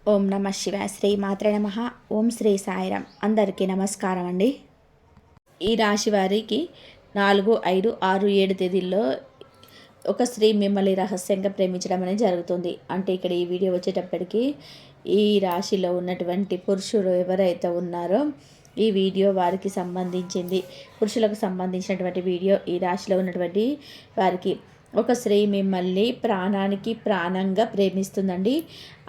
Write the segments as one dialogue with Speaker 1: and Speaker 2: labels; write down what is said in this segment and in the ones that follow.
Speaker 1: ఓం నమ శివాయ. శ్రీ మాత్రే నమః. ఓం శ్రీ సాయిరామ్. అందరికీ నమస్కారం అండి. ఈ రాశి వారికి 4, 5, 6, 7 తేదీల్లో ఒక స్త్రీ మిమ్మల్ని రహస్యంగా ప్రేమించడం అనేది జరుగుతుంది. అంటే ఇక్కడ ఈ వీడియో వచ్చేటప్పటికి ఈ రాశిలో ఉన్నటువంటి పురుషుడు ఎవరైతే ఉన్నారో ఈ వీడియో వారికి సంబంధించింది. పురుషులకు సంబంధించినటువంటి వీడియో. ఈ రాశిలో ఉన్నటువంటి వారికి ఒక స్త్రీ మిమ్మల్ని ప్రాణానికి ప్రాణంగా ప్రేమిస్తుందండి.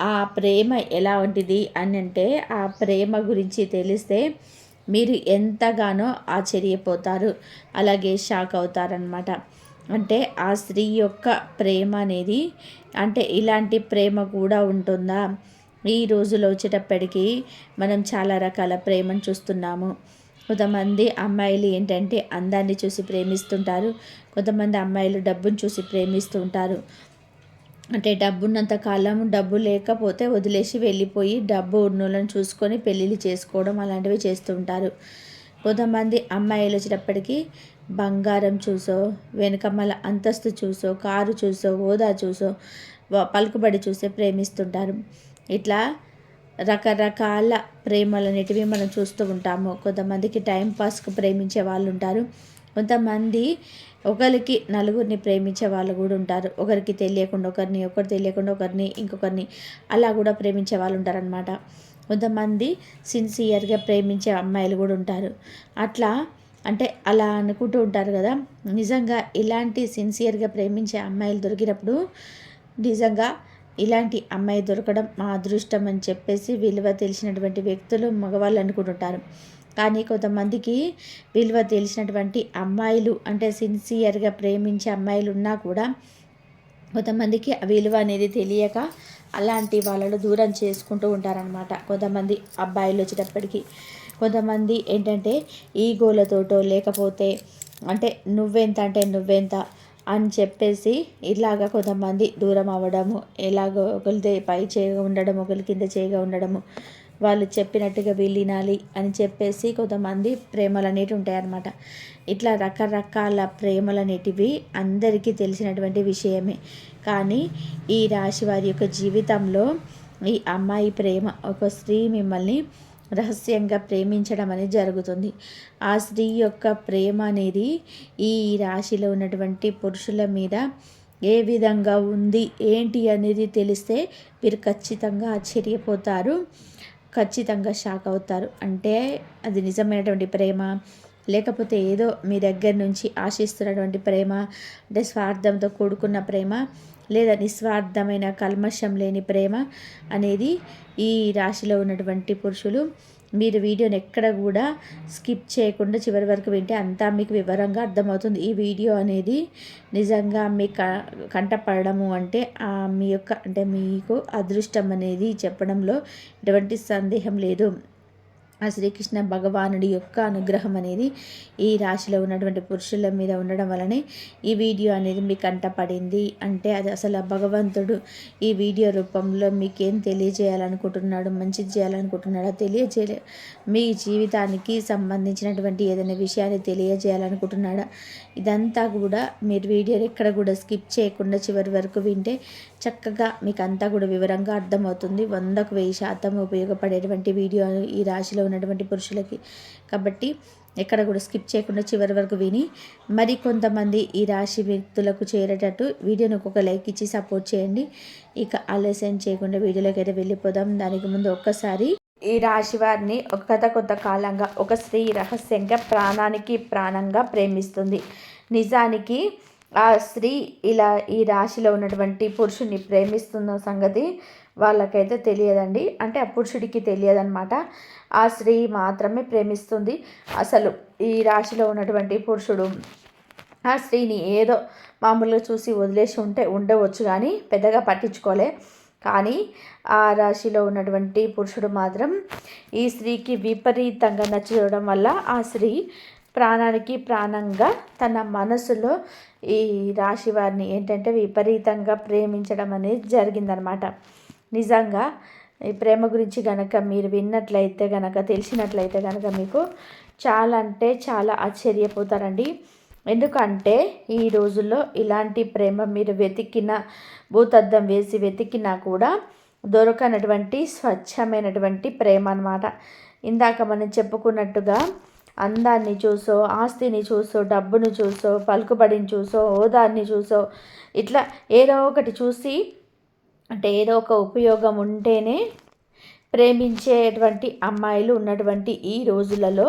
Speaker 1: ఆ ప్రేమ ఎలా వంటిది అని అంటే, ఆ ప్రేమ గురించి తెలిస్తే మీరు ఎంతగానో ఆశ్చర్యపోతారు, అలాగే షాక్ అవుతారనమాట. అంటే ఆ స్త్రీ యొక్క ప్రేమ అనేది, అంటే ఇలాంటి ప్రేమ కూడా ఉంటుందా? ఈ రోజులో వచ్చేటప్పటికి మనం చాలా రకాల ప్రేమను చూస్తున్నాము. కొంతమంది అమ్మాయిలు ఏంటంటే అందాన్ని చూసి ప్రేమిస్తుంటారు. కొంతమంది అమ్మాయిలు డబ్బును చూసి ప్రేమిస్తూ ఉంటారు. అంటే డబ్బున్నంత కాలం డబ్బు లేకపోతే వదిలేసి వెళ్ళిపోయి డబ్బు ఉన్నోళ్ళని చూసుకొని పెళ్ళిళ్ళు చేసుకోవడం అలాంటివి చేస్తూ ఉంటారు. కొంతమంది అమ్మాయిలు వచ్చేటప్పటికి బంగారం చూసో, వెనకమ్మల అంతస్తు చూసో, కారు చూసో, హోదా చూసో, పలుకుబడి చూసే ప్రేమిస్తుంటారు. ఇట్లా రకరకాల ప్రేమలనేటివి మనం చూస్తూ ఉంటాము. కొంతమందికి టైంపాస్కు ప్రేమించే వాళ్ళు ఉంటారు. కొంతమంది ఒకరికి నలుగురిని ప్రేమించే వాళ్ళు కూడా ఉంటారు. ఒకరికి తెలియకుండా ఒకరిని, ఒకరు తెలియకుండా ఒకరిని, ఇంకొకరిని అలా కూడా ప్రేమించే వాళ్ళు ఉంటారనమాట. కొంతమంది సిన్సియర్గా ప్రేమించే అమ్మాయిలు కూడా ఉంటారు. అట్లా అంటే అలా అనుకుంటూ ఉంటారు కదా. నిజంగా ఇలాంటి సిన్సియర్గా ప్రేమించే అమ్మాయిలు దొరికినప్పుడు నిజంగా ఇలాంటి అమ్మాయి దొరకడం మా అదృష్టం అని చెప్పేసి విలువ తెలిసినటువంటి వ్యక్తులు మగవాళ్ళు అనుకుంటుంటారు. కానీ కొంతమందికి విలువ తెలిసినటువంటి అమ్మాయిలు, అంటే సిన్సియర్గా ప్రేమించే అమ్మాయిలు ఉన్నా కూడా కొంతమందికి ఆ విలువ అనేది తెలియక అలాంటి వాళ్ళను దూరం చేసుకుంటూ ఉంటారనమాట. కొంతమంది అబ్బాయిలు వచ్చేటప్పటికి కొంతమంది ఏంటంటే ఈగోలతోటో, లేకపోతే అంటే నువ్వెంత అని చెప్పేసి ఇలాగ కొంతమంది దూరం అవ్వడము, ఎలాగో ఒకరిదే పై చేయగా ఉండడం, ఒకరి కింద చేయగా ఉండడము, వాళ్ళు చెప్పినట్టుగా వీళ్ళు వినాలి అని చెప్పేసి కొంతమంది ప్రేమలు అనేటివి ఉంటాయన్నమాట. ఇట్లా రకరకాల ప్రేమలు అనేటివి అందరికీ తెలిసినటువంటి విషయమే. కానీ ఈ రాశి వారి యొక్క జీవితంలో ఈ అమ్మాయి ప్రేమ, ఒక స్త్రీ మిమ్మల్ని రహస్యంగా ప్రేమించడం అనేది జరుగుతుంది. ఆ స్త్రీ యొక్క ప్రేమ అనేది ఈ రాశిలో ఉన్నటువంటి పురుషుల మీద ఏ విధంగా ఉంది ఏంటి అనేది తెలిస్తే మీరు ఖచ్చితంగా ఆశ్చర్యపోతారు, ఖచ్చితంగా షాక్ అవుతారు. అంటే అది నిజమైనటువంటి ప్రేమ, లేకపోతే ఏదో మీ దగ్గర నుంచి ఆశిస్తున్నటువంటి ప్రేమ, అంటే స్వార్థంతో కూడుకున్న ప్రేమ, లేదా నిస్వార్థమైన కల్మషం లేని ప్రేమ అనేది ఈ రాశిలో ఉన్నటువంటి పురుషులు, మీరు వీడియోని ఎక్కడ కూడా స్కిప్ చేయకుండా చివరి వరకు వింటే అంతా మీకు వివరంగా అర్థమవుతుంది. ఈ వీడియో అనేది నిజంగా మీ కంటపడము అంటే మీ యొక్క, అంటే మీకు అదృష్టం అనేది చెప్పడంలో ఎటువంటి సందేహం లేదు. ఆ శ్రీకృష్ణ భగవానుడి యొక్క అనుగ్రహం అనేది ఈ రాశిలో ఉన్నటువంటి పురుషుల మీద ఉండడం వలనే ఈ వీడియో అనేది మీకు కంటపడింది. అంటే అది అసలు ఆ భగవంతుడు ఈ వీడియో రూపంలో మీకేం తెలియజేయాలనుకుంటున్నాడు, మంచిది చేయాలనుకుంటున్నాడో తెలియజేయ, మీ జీవితానికి సంబంధించినటువంటి ఏదైనా విషయాన్ని తెలియజేయాలనుకుంటున్నాడా, ఇదంతా కూడా మీరు వీడియోని ఎక్కడ కూడా స్కిప్ చేయకుండా చివరి వరకు వింటే చక్కగా మీకు అంతా కూడా వివరంగా అర్థమవుతుంది. 100కు 1000% ఉపయోగపడేటువంటి వీడియో ఈ రాశిలో ఉన్నటువంటి పురుషులకి. కాబట్టి ఎక్కడ కూడా స్కిప్ చేయకుండా చివరి వరకు విని మరి కొంతమంది ఈ రాశి వ్యక్తులకు చేరేటట్టు వీడియోని ఒక్కొక్క లైక్ ఇచ్చి సపోర్ట్ చేయండి. ఇక ఆలస్యం చేయకుండా వీడియోలోకి అయితే వెళ్ళిపోదాం. దానికి ముందు ఒక్కసారి ఈ రాశి వారిని కొంతకాలంగా ఒక స్త్రీ రహస్యంగా ప్రాణానికి ప్రాణంగా ప్రేమిస్తుంది. నిజానికి ఆ స్త్రీ ఇలా ఈ రాశిలో ఉన్నటువంటి పురుషుని ప్రేమిస్తున్న సంగతి వాళ్ళకైతే తెలియదండి. అంటే ఆ పురుషుడికి తెలియదన్నమాట. ఆ స్త్రీ మాత్రమే ప్రేమిస్తుంది. అసలు ఈ రాశిలో ఉన్నటువంటి పురుషుడు ఆ స్త్రీని ఏదో మామూలుగా చూసి వదిలేసి ఉండవచ్చు, కానీ పెద్దగా పట్టించుకోలే. కానీ ఆ రాశిలో ఉన్నటువంటి పురుషుడు మాత్రం ఈ స్త్రీకి విపరీతంగా నచ్చడం వల్ల ఆ స్త్రీ ప్రాణానికి ప్రాణంగా తన మనసులో ఈ రాశి వారిని ఏంటంటే విపరీతంగా ప్రేమించడం అనేది జరిగిందనమాట. నిజంగా ఈ ప్రేమ గురించి కనుక మీరు విన్నట్లయితే కనుక, తెలిసినట్లయితే కనుక మీకు చాలా అంటే చాలా ఆశ్చర్యపోతారండి. ఎందుకంటే ఈ రోజుల్లో ఇలాంటి ప్రేమ మీరు వెతికిన, భూతద్దం వేసి వెతికినా కూడా దొరకనటువంటి స్వచ్ఛమైనటువంటి ప్రేమ అన్నమాట. ఇందాక మనం చెప్పుకున్నట్టుగా అందాన్ని చూసో, ఆస్తిని చూసో, డబ్బును చూసో, పలుకుబడిని చూసో, హోదాని చూసో, ఇట్లా ఏదో ఒకటి చూసి, అంటే ఏదో ఒక ఉపయోగం ఉంటేనే ప్రేమించేటువంటి అమ్మాయిలు ఉన్నటువంటి ఈ రోజులలో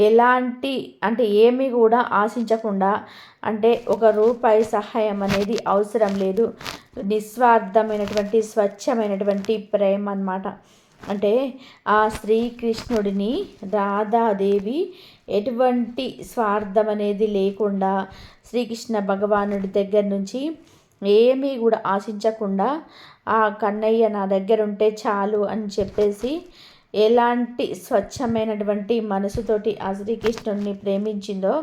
Speaker 1: ఎలాంటి, అంటే ఏమీ కూడా ఆశించకుండా, అంటే ఒక రూపాయి సహాయం అనేది అవసరం లేదు, నిస్వార్థమైనటువంటి స్వచ్ఛమైనటువంటి ప్రేమ అన్నమాట. అంటే ఆ శ్రీకృష్ణుడిని రాధాదేవి ఎటువంటి స్వార్థం అనేది లేకుండా శ్రీకృష్ణ భగవానుడి దగ్గర నుంచి ఏమీ కూడా ఆశించకుండా ఆ కన్నయ్య నా దగ్గర ఉంటే చాలు అని చెప్పేసి ఎలాంటి స్వచ్ఛమైనటువంటి మనసుతోటి ఆ శ్రీకృష్ణుడిని ప్రేమించిందో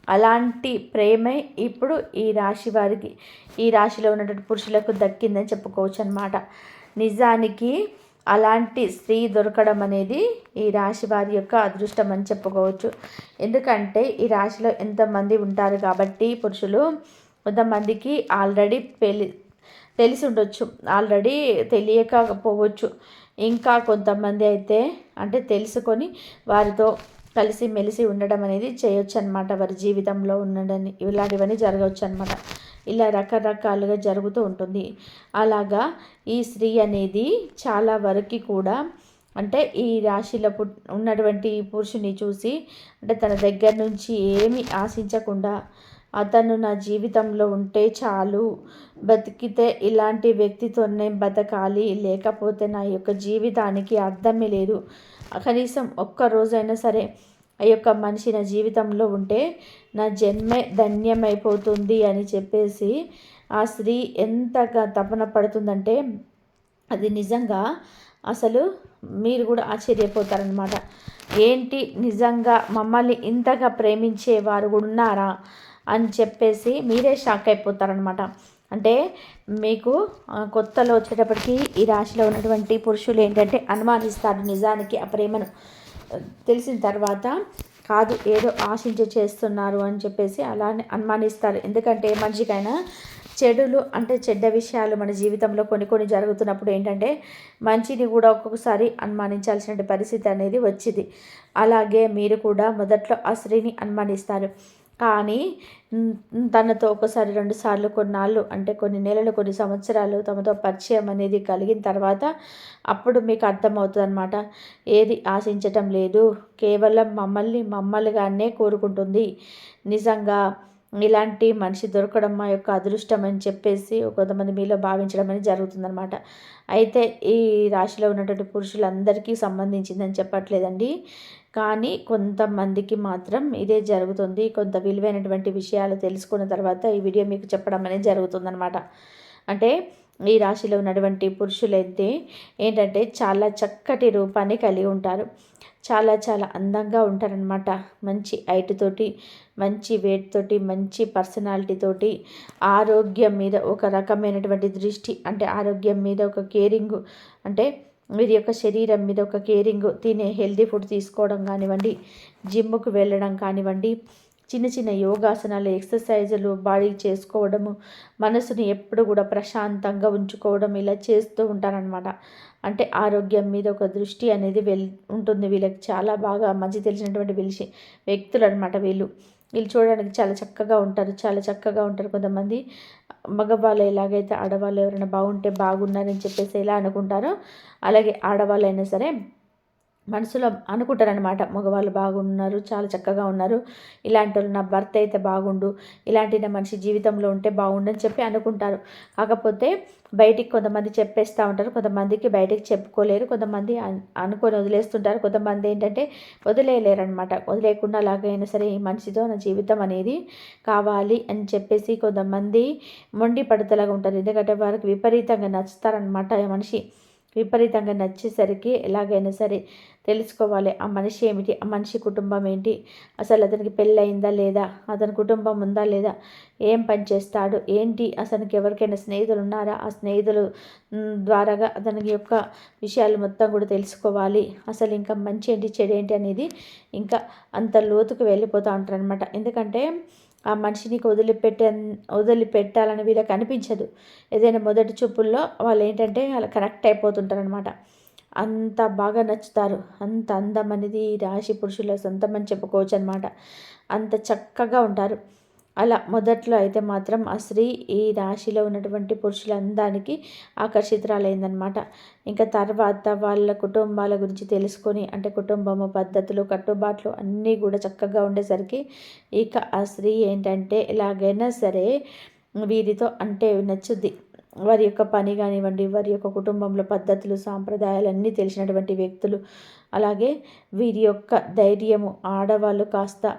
Speaker 1: అలాంటి ప్రేమే ఇప్పుడు ఈ రాశి వారికి, ఈ రాశిలో ఉన్నటువంటి పురుషులకు దక్కిందని చెప్పుకోవచ్చు అన్నమాట. నిజానికి అలాంటి స్త్రీ దొరకడం అనేది ఈ రాశి వారి యొక్క అదృష్టం అని చెప్పుకోవచ్చు. ఎందుకంటే ఈ రాశిలో ఎంతమంది ఉంటారు కాబట్టి పురుషులు, కొంతమందికి ఆల్రెడీ తెలిసి ఉండొచ్చు, ఆల్రెడీ తెలియకపోవచ్చు, ఇంకా కొంతమంది అయితే అంటే తెలుసుకొని వారితో కలిసి మెలిసి ఉండడం అనేది చేయొచ్చు అనమాట. వారి జీవితంలో ఉండడని ఇలాంటివన్నీ జరగవచ్చు అనమాట. ఇలా రకరకాలుగా జరుగుతూ ఉంటుంది. అలాగా ఈ స్త్రీ అనేది చాలా వరకు కూడా, అంటే ఈ రాశిలో ఉన్నటువంటి పురుషుని చూసి, అంటే తన దగ్గర నుంచి ఏమీ ఆశించకుండా అతను నా జీవితంలో ఉంటే చాలు, బతికితే ఇలాంటి వ్యక్తితోనే బతకాలి, లేకపోతే నా యొక్క జీవితానికి అర్థమే లేదు, కనీసం ఒక్కరోజైనా సరే ఆ యొక్క మనిషి నా జీవితంలో ఉంటే నా జన్మే ధన్యమైపోతుంది అని చెప్పేసి ఆ స్త్రీ ఎంతగా తపన పడుతుందంటే అది నిజంగా అసలు మీరు కూడా ఆశ్చర్యపోతారనమాట. ఏంటి, నిజంగా మమ్మల్ని ఇంతగా ప్రేమించేవారు కూడా ఉన్నారా అని చెప్పేసి మీరే షాక్ అయిపోతారనమాట. అంటే మీకు కొత్తలో వచ్చేటప్పటికి ఈ రాశిలో ఉన్నటువంటి పురుషులు ఏంటంటే అనుమానిస్తారు. నిజానికి ఆ ప్రేమను తెలిసిన తర్వాత కాదు, ఏదో ఆశించి చేస్తున్నారు అని చెప్పేసి అలానే అనుమానిస్తారు. ఎందుకంటే మనిషికైనా చెడులు, అంటే చెడ్డ విషయాలు మన జీవితంలో కొన్ని జరుగుతున్నప్పుడు ఏంటంటే మంచిని కూడా ఒక్కొక్కసారి అనుమానించాల్సిన పరిస్థితి అనేది వచ్చింది. అలాగే మీరు కూడా మొదట్లో ఆ స్త్రీని అనుమానిస్తారు. కానీ తనతో ఒకసారి 2 సార్లు కొన్నాళ్ళు, అంటే కొన్ని నెలలు, కొన్ని సంవత్సరాలు తమతో పరిచయం అనేది కలిగిన తర్వాత అప్పుడు మీకు అర్థమవుతుంది అనమాట. ఏది ఆశించటం లేదు, కేవలం మమ్మల్నిగానే కోరుకుంటుంది. నిజంగా ఇలాంటి మనిషి దొరకడం మా యొక్క అదృష్టం అని చెప్పేసి కొంతమంది మీలో భావించడం అనేది జరుగుతుందనమాట. అయితే ఈ రాశిలో ఉన్నటువంటి పురుషులందరికీ సంబంధించిందని చెప్పట్లేదండి, కానీ కొంతమందికి మాత్రం ఇదే జరుగుతుంది. కొంత విలువైనటువంటి విషయాలు తెలుసుకున్న తర్వాత ఈ వీడియో మీకు చెప్పడం అనేది జరుగుతుందనమాట. అంటే ఈ రాశిలో ఉన్నటువంటి పురుషులైతే ఏంటంటే చాలా చక్కటి రూపాన్ని కలిగి ఉంటారు, చాలా చాలా అందంగా ఉంటారనమాట. మంచి హైట్ తోటి, మంచి వెయిట్ తోటి, మంచి పర్సనాలిటీ తోటి, ఆరోగ్యం మీద ఒక రకమైనటువంటి దృష్టి, అంటే ఆరోగ్యం మీద ఒక కేరింగ్, అంటే వీరి యొక్క శరీరం మీద ఒక కేరింగ్, తినే హెల్తీ ఫుడ్ తీసుకోవడం కానివ్వండి, జిమ్ముకు వెళ్ళడం కానివ్వండి, చిన్న చిన్న యోగాసనాలు, ఎక్సర్సైజులు బాడీ చేసుకోవడము, మనసుని ఎప్పుడు కూడా ప్రశాంతంగా ఉంచుకోవడం, ఇలా చేస్తూ ఉంటారనమాట. అంటే ఆరోగ్యం మీద ఒక దృష్టి అనేది ఉంటుంది వీళ్ళకి. చాలా బాగా మంచి తెలిసినటువంటి వ్యక్తులు అనమాట వీళ్ళు. వీళ్ళు చూడడానికి చాలా చక్కగా ఉంటారు, చాలా చక్కగా ఉంటారు. కొంతమంది మగవాళ్ళు ఎలాగైతే ఆడవాళ్ళు ఎవరైనా బాగుంటే బాగున్నారని చెప్పేసి ఎలా అనుకుంటారో, అలాగే ఆడవాళ్ళైనా సరే మనసులో అనుకుంటారనమాట, మగవాళ్ళు బాగున్నారు, చాలా చక్కగా ఉన్నారు, ఇలాంటి వాళ్ళు నా భర్త అయితే బాగుండు, ఇలాంటి నా మనిషి జీవితంలో ఉంటే బాగుండు అని చెప్పి అనుకుంటారు. కాకపోతే బయటికి కొంతమంది చెప్పేస్తూ ఉంటారు, కొంతమందికి బయటికి చెప్పుకోలేరు, కొంతమంది అనుకొని వదిలేస్తుంటారు, కొంతమంది ఏంటంటే వదిలేయలేరు అనమాట. వదిలేయకుండా అలాగైనా సరే ఈ మనిషితో నా జీవితం అనేది కావాలి అని చెప్పేసి కొంతమంది మొండి పడుతలాగా ఉంటారు. ఎందుకంటే వారికి విపరీతంగా నచ్చుతారనమాట. ఆ మనిషి విపరీతంగా నచ్చేసరికి ఎలాగైనా సరే తెలుసుకోవాలి ఆ మనిషి ఏమిటి, ఆ మనిషి కుటుంబం ఏంటి, అసలు అతనికి పెళ్ళి అయిందా లేదా, అతని కుటుంబం ఉందా లేదా, ఏం పని చేస్తాడు ఏంటి, అతనికి ఎవరికైనా స్నేహితులు ఉన్నారా, ఆ స్నేహితులు ద్వారాగా అతనికి యొక్క విషయాలు మొత్తం కూడా తెలుసుకోవాలి. అసలు ఇంకా మంచి ఏంటి చెడు ఏంటి అనేది ఇంకా అంత లోతుకు వెళ్ళిపోతూ ఉంటారు అనమాట. ఎందుకంటే ఆ మనిషిని వదిలిపెట్టాలని వీళ్ళకి అనిపించదు. ఏదైనా మొదటి చూపుల్లో వాళ్ళు ఏంటంటే అలా కనెక్ట్ అయిపోతుంటారనమాట. అంత బాగా నచ్చుతారు. అంత అందం అనేది ఈ రాశి పురుషుల సొంతమని చెప్పుకోవచ్చు అనమాట. అంత చక్కగా ఉంటారు. అలా మొదట్లో అయితే మాత్రం ఆ స్త్రీ ఈ రాశిలో ఉన్నటువంటి పురుషుల అందానికి ఆకర్షితురాలైందనమాట. ఇంకా తర్వాత వాళ్ళ కుటుంబాల గురించి తెలుసుకొని, అంటే కుటుంబము పద్ధతులు, కట్టుబాట్లు అన్నీ కూడా చక్కగా ఉండేసరికి ఇక ఆ స్త్రీ ఏంటంటే ఎలాగైనా సరే వీరితో అంటే నచ్చుద్ది. వారి యొక్క పని కానివ్వండి, వారి యొక్క కుటుంబంలో పద్ధతులు, సాంప్రదాయాలు అన్నీ తెలిసినటువంటి వ్యక్తులు. అలాగే వీరి యొక్క ధైర్యము, ఆడవాళ్ళు కాస్త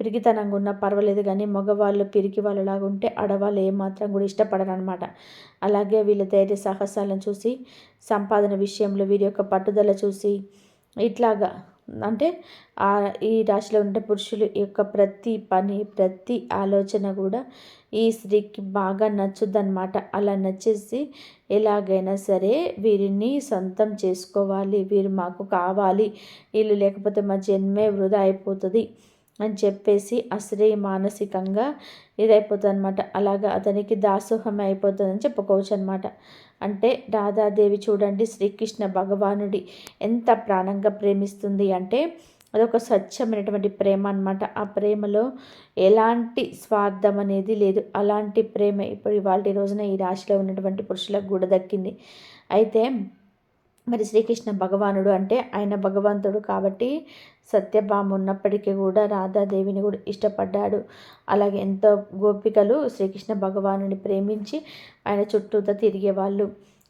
Speaker 1: పిరికితనంగా ఉన్నా పర్వాలేదు కానీ మగవాళ్ళు పిరికి వాళ్ళలాగా ఉంటే ఆడవాళ్ళు ఏమాత్రం కూడా ఇష్టపడరు అనమాట. అలాగే వీళ్ళ ధైర్య సాహసాలను చూసి, సంపాదన విషయంలో వీరి యొక్క పట్టుదల చూసి ఇట్లాగా అంటే ఈ రాశిలో ఉండే పురుషులు యొక్క ప్రతి పని, ప్రతి ఆలోచన కూడా ఈ స్త్రీకి బాగా నచ్చుద్దనమాట. అలా నచ్చేసి ఎలాగైనా సరే వీరిని సొంతం చేసుకోవాలి, వీరు మాకు కావాలి, వీళ్ళు లేకపోతే మా జన్మే వృధా అయిపోతుంది అని చెప్పేసి ఆ స్త్రీ మానసికంగా ఇదైపోతుంది అనమాట. అలాగా అతనికి దాసోహం అయిపోతుందని చెప్పుకోవచ్చు అనమాట. అంటే రాధాదేవి చూడండి శ్రీకృష్ణ భగవానుడి ఎంత ప్రాణంగా ప్రేమిస్తుంది అంటే అదొక స్వచ్ఛమైనటువంటి ప్రేమ అనమాట. ఆ ప్రేమలో ఎలాంటి స్వార్థం అనేది లేదు. అలాంటి ప్రేమ ఇప్పుడు ఇవాళ రోజున ఈ రాశిలో ఉన్నటువంటి పురుషులకు కూడా దక్కింది. అయితే మరి శ్రీకృష్ణ భగవానుడు అంటే ఆయన భగవంతుడు కాబట్టి సత్యభామ ఉన్నప్పటికీ కూడా రాధాదేవిని కూడా ఇష్టపడ్డాడు. అలాగే ఎంతో గోపికలు శ్రీకృష్ణ భగవానుని ప్రేమించి ఆయన చుట్టూతో తిరిగేవాళ్ళు.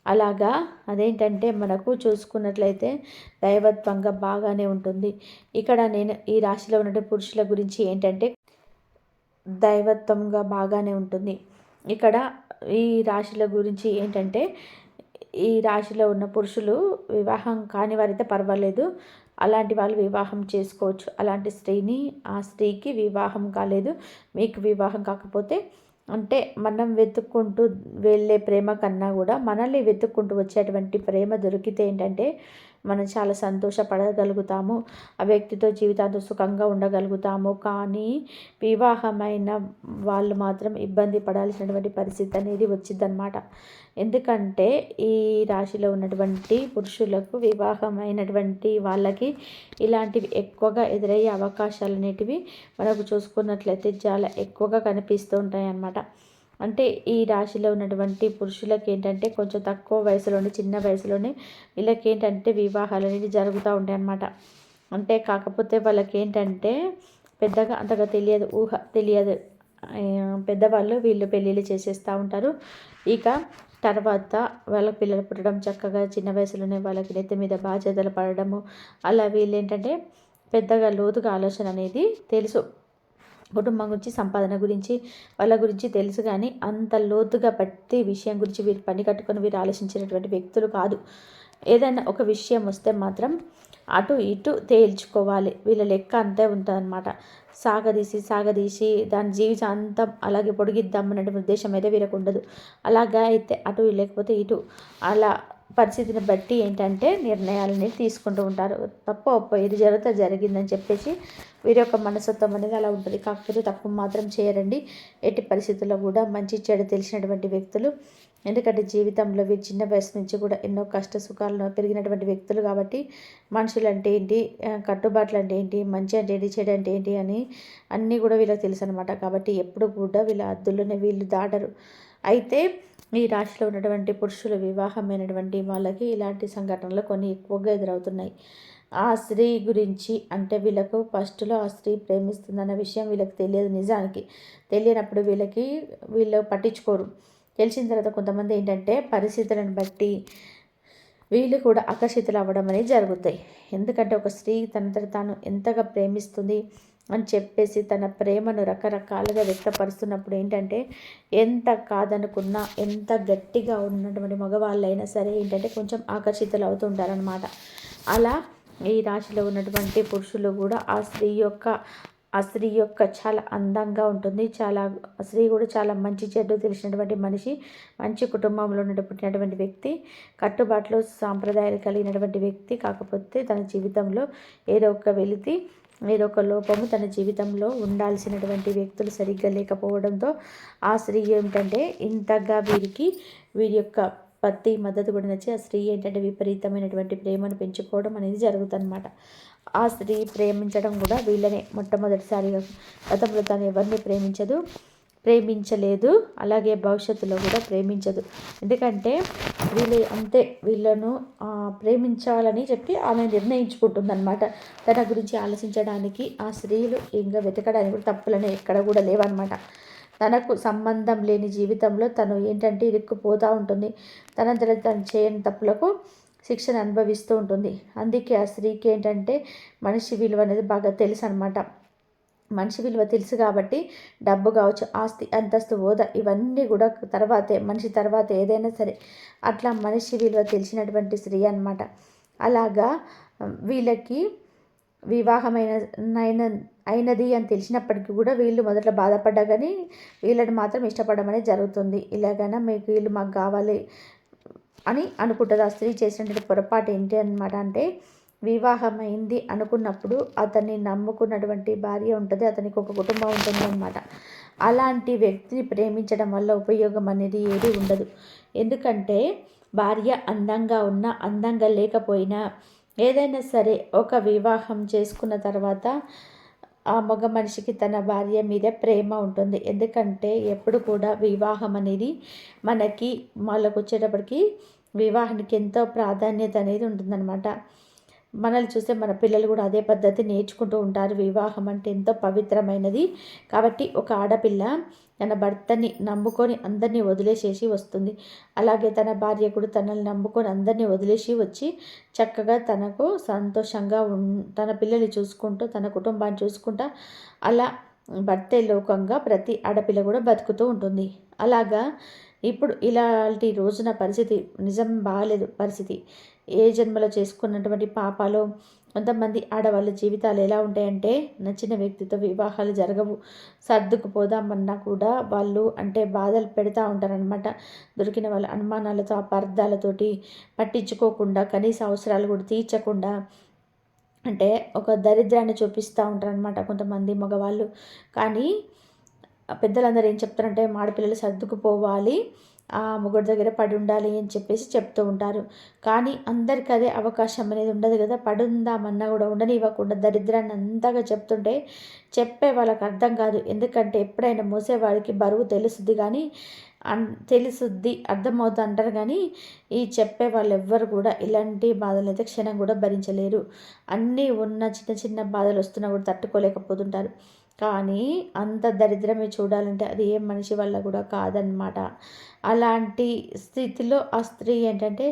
Speaker 1: అలాగా అదేంటంటే మనకు చూసుకున్నట్లయితే దైవత్వంగా బాగానే ఉంటుంది. ఇక్కడ నేను ఈ రాశిలో ఉన్న పురుషుల గురించి ఏంటంటే దైవత్వంగా బాగానే ఉంటుంది. ఇక్కడ ఈ రాశుల గురించి ఏంటంటే ఈ రాశిలో ఉన్న పురుషులు వివాహం కాని వారైతే పర్వాలేదు, అలాంటి వాళ్ళు వివాహం చేసుకోవచ్చు. అలాంటి స్త్రీని ఆ స్త్రీకి వివాహం కాలేదు, మీకు వివాహం కాకపోతే అంటే మనం వెతుక్కుంటూ వెళ్ళే ప్రేమ కన్నా కూడా మనల్ని వెతుక్కుంటూ వచ్చేటువంటి ప్రేమ దొరికితే ఏంటంటే మనం చాలా సంతోషపడగలుగుతాము, ఆ వ్యక్తితో జీవితాంతం సుఖంగా ఉండగలుగుతాము. కానీ వివాహమైన వాళ్ళు మాత్రం ఇబ్బంది పడాల్సినటువంటి పరిస్థితి అనేది వచ్చిందనమాట. ఎందుకంటే ఈ రాశిలో ఉన్నటువంటి పురుషులకు వివాహమైనటువంటి వాళ్ళకి ఇలాంటివి ఎక్కువగా ఎదురయ్యే అవకాశాలు అనేటివి మనకు చూసుకున్నట్లయితే చాలా ఎక్కువగా కనిపిస్తూ ఉంటాయి అన్నమాట. అంటే ఈ రాశిలో ఉన్నటువంటి పురుషులకి ఏంటంటే కొంచెం తక్కువ వయసులోనే, చిన్న వయసులోనే వీళ్ళకి ఏంటంటే వివాహాలు అనేవి జరుగుతూ ఉంటాయి అన్నమాట. అంటే కాకపోతే వాళ్ళకి ఏంటంటే పెద్దగా అంతగా తెలియదు. పెద్దవాళ్ళు వీళ్ళు పెళ్ళిళ్ళు చేసేస్తూ ఉంటారు. ఇక తర్వాత వాళ్ళకి పిల్లలు పుట్టడం, చక్కగా చిన్న వయసులోనే వాళ్ళకి నెత్తి మీద బాధ్యతలు పడడము, అలా వీళ్ళు ఏంటంటే పెద్దగా లోతుగా ఆలోచన అనేది తెలుసు. కుటుంబం గురించి, సంపాదన గురించి, వాళ్ళ గురించి తెలుసు కానీ అంత లోతుగా ప్రతి విషయం గురించి వీరు పని కట్టుకొని వీరు ఆలోచించినటువంటి వ్యక్తులు కాదు. ఏదైనా ఒక విషయం వస్తే మాత్రం అటు ఇటు తేల్చుకోవాలి, వీళ్ళ లెక్క అంతే ఉంటుందన్నమాట. సాగదీసి దాని జీవితాంతం అలాగే పొడిగిద్దాం అనే ఉద్దేశం అయితే వీళ్ళకు ఉండదు. అలాగా అయితే అటు లేకపోతే ఇటు అలా పరిస్థితిని బట్టి ఏంటంటే నిర్ణయాలని తీసుకుంటూ ఉంటారు. తప్పు ఒప్పో ఇది జరిగిందని చెప్పేసి వీరి యొక్క మనస్తత్వం అనేది అలా ఉంటుంది. కాకపోతే తప్పు మాత్రం చేయరండి ఎట్టి పరిస్థితుల్లో కూడా. మంచి చెడు తెలిసినటువంటి వ్యక్తులు. ఎందుకంటే జీవితంలో వీరు చిన్న వయసు నుంచి కూడా ఎన్నో కష్ట సుఖాలను పెరిగినటువంటి వ్యక్తులు కాబట్టి మనుషులు అంటే ఏంటి, కట్టుబాట్లు అంటే ఏంటి, మంచి అంటే ఏంటి, చెడు అంటే ఏంటి అని అన్నీ కూడా వీళ్ళకి తెలుసు అనమాట. కాబట్టి ఎప్పుడు కూడా వీళ్ళ హద్దుల్లోనే వీళ్ళు దాటరు. అయితే ఈ రాశిలో ఉన్నటువంటి పురుషుల వివాహమైనటువంటి వాళ్ళకి ఇలాంటి సంఘటనలు కొన్ని ఎక్కువగా ఎదురవుతున్నాయి. ఆ స్త్రీ గురించి అంటే వీళ్ళకు ఫస్ట్లో ఆ స్త్రీ ప్రేమిస్తుందన్న విషయం వీళ్ళకి తెలియదు. నిజానికి తెలియనప్పుడు వీళ్ళు పట్టించుకోరు. తెలిసిన తర్వాత కొంతమంది ఏంటంటే పరిస్థితులను బట్టి వీళ్ళు కూడా ఆకర్షితులు అవ్వడం అనేది జరుగుతాయి. ఎందుకంటే ఒక స్త్రీ తనంతట తాను ఎంతగా ప్రేమిస్తుంది అని చెప్పేసి తన ప్రేమను రకరకాలుగా వ్యక్తపరుస్తున్నప్పుడు ఏంటంటే ఎంత కాదనుకున్నా, ఎంత గట్టిగా ఉన్నటువంటి మగవాళ్ళైనా సరే ఏంటంటే కొంచెం ఆకర్షితులు అవుతుంటారనమాట. అలా ఈ రాశిలో ఉన్నటువంటి పురుషులు కూడా ఆ స్త్రీ యొక్క చాలా అందంగా ఉంటుంది. ఆ స్త్రీ కూడా చాలా మంచి చెడ్డ తెలిసినటువంటి మనిషి, మంచి కుటుంబంలో పుట్టినటువంటి వ్యక్తి, కట్టుబాట్లు సాంప్రదాయాలు కలిగినటువంటి వ్యక్తి. కాకపోతే తన జీవితంలో ఏదో ఒక వెలితి ఏదో ఒక లోపము తన జీవితంలో ఉండాల్సినటువంటి వ్యక్తులు సరిగ్గా లేకపోవడంతో ఆ స్త్రీ ఏంటంటే ఇంతగా వీరి యొక్క పతి మద్దతు కూడా నచ్చి ఆ స్త్రీ ఏంటంటే విపరీతమైనటువంటి ప్రేమను పెంచుకోవడం అనేది జరుగుతుందన్నమాట. ఆ స్త్రీ ప్రేమించడం కూడా వీళ్ళనే మొట్టమొదటిసారిగా. గతంలో తను ఎవరిని ప్రేమించలేదు, అలాగే భవిష్యత్తులో కూడా ప్రేమించదు. ఎందుకంటే వీళ్ళను ప్రేమించాలని చెప్పి ఆమె నిర్ణయించుకుంటుందన్నమాట. తన గురించి ఆలోచించడానికి ఆ స్త్రీలు ఇంకా వెతకడానికి కూడా తప్పులని ఎక్కడ కూడా లేవన్నమాట. తనకు సంబంధం లేని జీవితంలో తను ఏంటంటే ఇరుక్కుపోతూ ఉంటుంది. తనంతట తను చేయని తప్పులకు శిక్షను అనుభవిస్తూ ఉంటుంది. అందుకే ఆ స్త్రీకి ఏంటంటే మనిషి విలువ అనేది బాగా తెలుసు అనమాట. మనిషి విలువ తెలుసు కాబట్టి డబ్బు కావచ్చు, ఆస్తి, అంతస్తు, హోదా ఇవన్నీ కూడా మనిషి తర్వాత ఏదైనా సరే అట్లా మనిషి విలువ తెలిసినటువంటి స్త్రీ అనమాట. అలాగా వీళ్ళకి అయినది అని తెలిసినప్పటికీ కూడా వీళ్ళు మొదట్లో బాధపడ్డా కానీ వీళ్ళని మాత్రం ఇష్టపడడం అనేది జరుగుతుంది. ఇలాగైనా వీళ్ళు మాకు కావాలి అని అనుకుంటుంది. ఆ స్త్రీ చేసినటువంటి పొరపాటు ఏంటి అనమాట అంటే, వివాహమైంది అనుకున్నప్పుడు అతన్ని నమ్ముకున్నటువంటి భార్య ఉంటుంది, అతనికి ఒక కుటుంబం ఉంటుంది అన్నమాట. అలాంటి వ్యక్తిని ప్రేమించడం వల్ల ఉపయోగం అనేది ఏది ఉండదు. ఎందుకంటే భార్య అందంగా ఉన్నా అందంగా లేకపోయినా ఏదైనా సరే ఒక వివాహం చేసుకున్న తర్వాత ఆ మగ మనిషికి తన భార్య మీద ప్రేమ ఉంటుంది. ఎందుకంటే ఎప్పుడు కూడా వివాహం అనేది మనకి వచ్చేటప్పటికి వివాహానికి ఎంతో ప్రాధాన్యత అనేది ఉంటుందన్నమాట. మనల్ని చూస్తే మన పిల్లలు కూడా అదే పద్ధతి నేర్చుకుంటూ ఉంటారు. వివాహం అంటే ఎంతో పవిత్రమైనది. కాబట్టి ఒక ఆడపిల్ల తన భర్తని నమ్ముకొని అందరినీ వదిలేసేసి వస్తుంది. అలాగే తన భార్య కూడా తనని నమ్ముకొని అందరినీ వదిలేసి వచ్చి చక్కగా తనకు సంతోషంగా తన పిల్లల్ని చూసుకుంటూ తన కుటుంబాన్ని చూసుకుంటా అలా భర్తే లోకంగా ప్రతి ఆడపిల్ల కూడా బతుకుతూ ఉంటుంది. అలాగా ఇప్పుడు ఇలాంటి రోజున పరిస్థితి నిజం బాగాలేదు. పరిస్థితి ఏ జన్మలో చేసుకున్నటువంటి పాపాలు. కొంతమంది ఆడవాళ్ళ జీవితాలు ఎలా ఉంటాయంటే నచ్చిన వ్యక్తితో వివాహాలు జరగవు. సర్దుకుపోదామన్నా కూడా వాళ్ళు అంటే బాధలు పెడతా ఉంటారనమాట. దొరికిన వాళ్ళ అనుమానాలతో అపార్థాలతోటి పట్టించుకోకుండా కనీస అవసరాలు కూడా తీర్చకుండా అంటే ఒక దరిద్రాన్ని చూపిస్తూ ఉంటారనమాట కొంతమంది మగవాళ్ళు. కానీ పెద్దలందరూ ఏం చెప్తారంటే ఆడపిల్లలు సర్దుకుపోవాలి, ఆ మొగుడి దగ్గర పడి ఉండాలి అని చెప్పేసి చెప్తూ ఉంటారు. కానీ అందరికీ అదే అవకాశం అనేది ఉండదు కదా. పడుందామన్నా కూడా ఉండనివ్వకుండా దరిద్రాన్ని అంతగా చెప్తుంటే చెప్పే వాళ్ళకి అర్థం కాదు. ఎందుకంటే ఎప్పుడైనా మోసేవాడికి బరువు తెలుస్తుంది కానీ అర్థమవుతుంది అంటారు. కానీ ఈ చెప్పే వాళ్ళు ఎవ్వరు కూడా ఇలాంటి బాధలు అయితే క్షణం కూడా భరించలేరు. అన్నీ ఉన్న చిన్న చిన్న బాధలు వస్తున్నా కూడా తట్టుకోలేకపోతుంటారు. కానీ అంత దరిద్రమే చూడాలంటే అది ఏ మనిషి వల్ల కూడా కాదనమాట. అలాంటి స్థితిలో ఆ స్త్రీ ఏంటంటే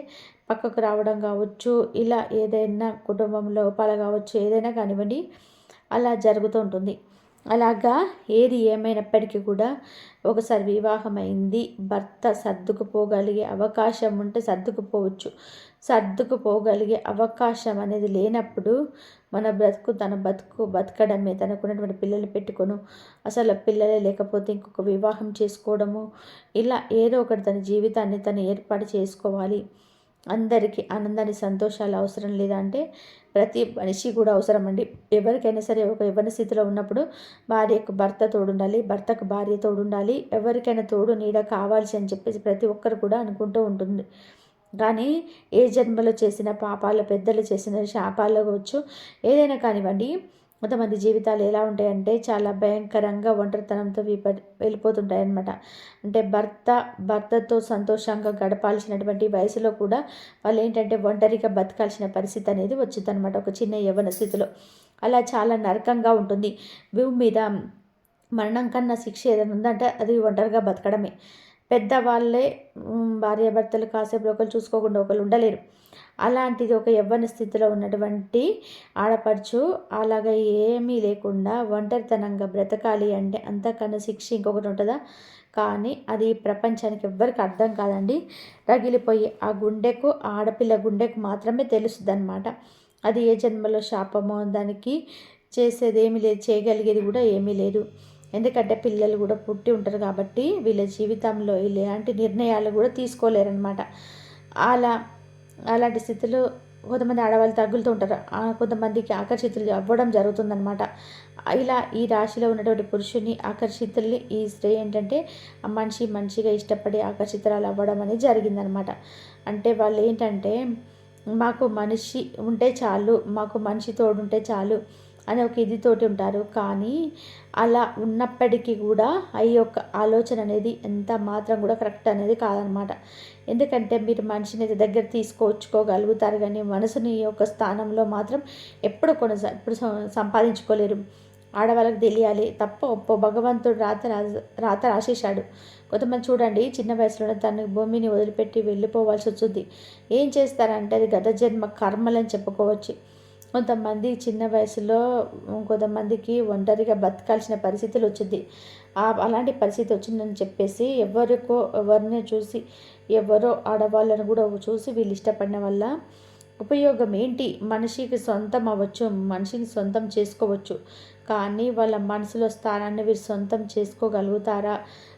Speaker 1: పక్కకు రావడం కావచ్చు, ఇలా ఏదైనా కుటుంబం లోపాలు కావచ్చు, ఏదైనా కానివ్వండి అలా జరుగుతూ ఉంటుంది. అలాగా ఏది ఏమైనప్పటికీ కూడా ఒకసారి వివాహమైంది, భర్త సర్దుకుపోగలిగే అవకాశం ఉంటే సర్దుకుపోవచ్చు. సర్దుకుపోగలిగే అవకాశం అనేది లేనప్పుడు మన తన బతకడమే, తనకున్నటువంటి పిల్లలు పెట్టుకొను అసలు పిల్లలే లేకపోతే ఇంకొక వివాహం చేసుకోవడము, ఇలా ఏదో ఒకటి తన జీవితాన్ని తను ఏర్పాటు చేసుకోవాలి. అందరికీ ఆనందాన్ని సంతోషాలు అవసరం లేదా అంటే ప్రతి మనిషి కూడా అవసరం అండి. ఎవరికైనా సరే ఒక యవ్వన స్థితిలో ఉన్నప్పుడు భార్యకు భర్త తోడుండాలి, భర్తకు భార్య తోడుండాలి, ఎవరికైనా తోడు నీడ కావాల్సి అని చెప్పేసి ప్రతి ఒక్కరు కూడా అనుకుంటూ ఉంటుంది. కానీ ఏ జన్మలో చేసిన పాపాలు, పెద్దలు చేసిన శాపాలు కావచ్చు, ఏదైనా కానివ్వండి కొంతమంది జీవితాలు ఎలా ఉంటాయంటే చాలా భయంకరంగా ఒంటరితనంతో వెళ్ళిపోతుంటాయి అన్నమాట. అంటే భర్తతో సంతోషంగా గడపాల్సినటువంటి వయసులో కూడా వాళ్ళు ఏంటంటే ఒంటరిగా బతకాల్సిన పరిస్థితి అనేది వచ్చిందనమాట ఒక చిన్న యవ్వన స్థితిలో. అలా చాలా నరకంగా ఉంటుంది. భూమి మీద మరణం కన్నా శిక్ష ఏదైనా ఉందంటే అది ఒంటరిగా బతకడమే. పెద్దవాళ్ళే భార్యాభర్తలు కాసేపు ఒకరు చూసుకోకుండా ఒకరు ఉండలేరు. అలాంటిది ఒక యవ్వన స్థితిలో ఉన్నటువంటి ఆడపడుచు అలాగా ఏమీ లేకుండా ఒంటరితనంగా బ్రతకాలి అంటే అంతకన్నా శిక్ష ఇంకొకటి ఉంటుందా? కానీ అది ప్రపంచానికి ఎవ్వరికి అర్థం కాదండి. రగిలిపోయి ఆ గుండెకు, ఆడపిల్ల గుండెకు మాత్రమే తెలుస్తుంది అనమాట. అది ఏ జన్మలో శాపమో, దానికి చేసేది ఏమీ లేదు, చేయగలిగేది కూడా ఏమీ లేదు. ఎందుకంటే పిల్లలు కూడా పుట్టి ఉంటారు కాబట్టి వీళ్ళ జీవితంలో ఇలాంటి నిర్ణయాలు కూడా తీసుకోలేరనమాట. అలాంటి స్థితిలో కొంతమంది ఆడవాళ్ళు తగులుతూ ఉంటారు, కొంతమందికి ఆకర్షితులు అవ్వడం జరుగుతుందనమాట. ఇలా ఈ రాశిలో ఉన్నటువంటి పురుషుని ఆకర్షితుల్ని ఈ స్త్రీ ఏంటంటే ఆ మనిషి మంచిగా ఇష్టపడి ఆకర్షితురాలు అవ్వడం అనేది జరిగిందనమాట. అంటే వాళ్ళు ఏంటంటే మాకు మనిషి ఉంటే చాలు, మాకు మనిషి తోడుంటే చాలు అని ఒక ఇదితోటి ఉంటారు. కానీ అలా ఉన్నప్పటికీ కూడా ఈ యొక్క ఆలోచన అనేది ఎంత మాత్రం కూడా కరెక్ట్ అనేది కాదనమాట. ఎందుకంటే మీరు మనిషిని దగ్గర తీసుకొచ్చుకోగలుగుతారు, కానీ మనసుని యొక్క స్థానంలో మాత్రం ఎప్పుడు సంపాదించుకోలేరు. ఆడవాళ్ళకి తెలియాలి, తప్ప ఒప్పో భగవంతుడు రాత రాసేశాడు. కొంతమంది చూడండి, చిన్న వయసులోనే తన భూమిని వదిలిపెట్టి వెళ్ళిపోవాల్సి వచ్చింది. ఏం చేస్తారంటే అది గత జన్మ కర్మలని చెప్పుకోవచ్చు. కొంతమంది చిన్న వయసులో కొంతమందికి ఒంటరిగా బతకాల్సిన పరిస్థితులు వచ్చింది. అలాంటి పరిస్థితి వచ్చిందని చెప్పేసి ఎవరిని చూసి ఎవరో ఆడవాళ్ళను కూడా చూసి వీళ్ళు ఇష్టపడిన వల్ల ఉపయోగం ఏంటి? మనిషికి సొంతం అవ్వచ్చు, మనిషిని సొంతం చేసుకోవచ్చు, కానీ వాళ్ళ మనసులో స్థానాన్ని వీరు సొంతం చేసుకోగలుగుతారా?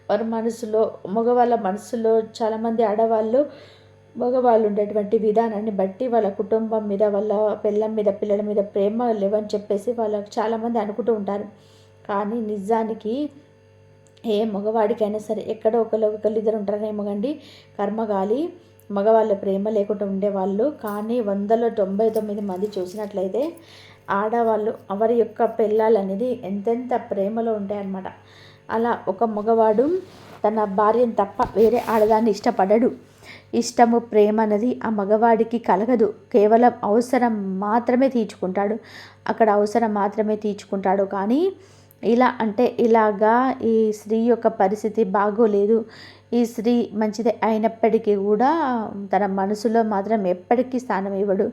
Speaker 1: వారి మనసులో, మగవాళ్ళ మనసులో చాలామంది ఆడవాళ్ళు మగవాళ్ళు ఉండేటువంటి విధానాన్ని బట్టి వాళ్ళ కుటుంబం మీద, వాళ్ళ పిల్లల మీద, పిల్లల మీద ప్రేమ లేవని చెప్పేసి వాళ్ళకి చాలామంది అనుకుంటూ ఉంటారు. కానీ నిజానికి ఏ మగవాడికైనా సరే ఎక్కడో ఒకళ్ళు ఇద్దరు ఉంటారేమో కండి కర్మగాలి మగవాళ్ళ ప్రేమ లేకుండా ఉండేవాళ్ళు. కానీ 100లో 99 మంది చూసినట్లయితే ఆడవాళ్ళు వారి యొక్క పిల్లలు అనేది ఎంతెంత ప్రేమలో ఉంటాయన్నమాట. అలా ఒక మగవాడు తన భార్యను తప్ప వేరే ఆడదాన్ని ఇష్టపడడు. ఇష్టము, ప్రేమ అనేది ఆ మగవాడికి కలగదు. కేవలం అవసరం మాత్రమే తీర్చుకుంటాడు, అక్కడ అవసరం మాత్రమే తీర్చుకుంటాడు. కానీ ఇలాగా ఈ స్త్రీ యొక్క పరిస్థితి బాగోలేదు. ఈ స్త్రీ మంచిదే అయినప్పటికీ కూడా తన మనసులో మాత్రం ఎప్పటికీ స్థానం ఇవ్వడు.